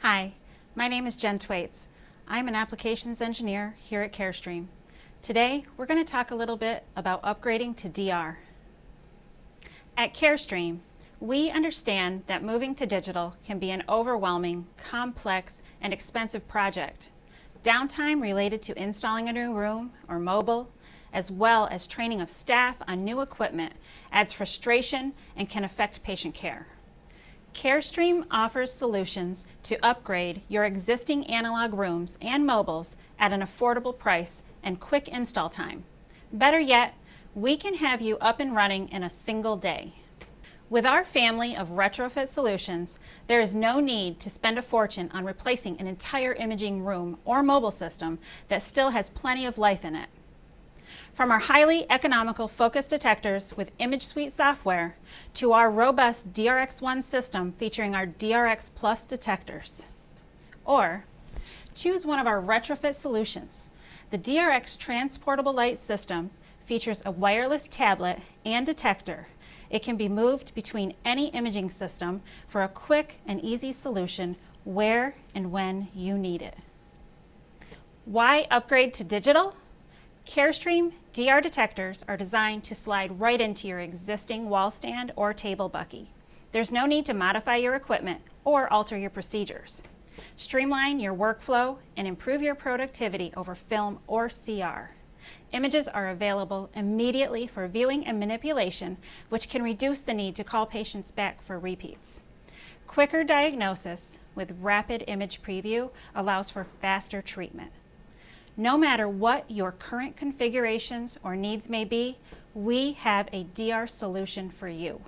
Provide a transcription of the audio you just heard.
Hi, my name is Jen Twaits. I'm an applications engineer here at Carestream. Today, we're going to talk a little bit about upgrading to DR. At Carestream, we understand that moving to digital can be an overwhelming, complex, and expensive project. Downtime related to installing a new room or mobile, as well as training of staff on new equipment, adds frustration and can affect patient care. Carestream offers solutions to upgrade your existing analog rooms and mobiles at an affordable price and quick install time. Better yet, we can have you up and running in a single day. With our family of Retrofit Solutions, there is no need to spend a fortune on replacing an entire imaging room or mobile system that still has plenty of life in it. From our highly economical focus detectors with ImageSuite software to our robust DRX1 system featuring our DRX Plus detectors. Or choose one of our Retrofit Solutions. The DRX Transportable Light System features a wireless tablet and detector. It can be moved between any imaging system for a quick and easy solution where and when you need it. Why upgrade to digital? Carestream DR detectors are designed to slide right into your existing wall stand or table bucky. There's no need to modify your equipment or alter your procedures. Streamline your workflow and improve your productivity over film or CR. Images are available immediately for viewing and manipulation, which can reduce the need to call patients back for repeats. Quicker diagnosis with rapid image preview allows for faster treatment. No matter what your current configurations or needs may be, we have a DR solution for you.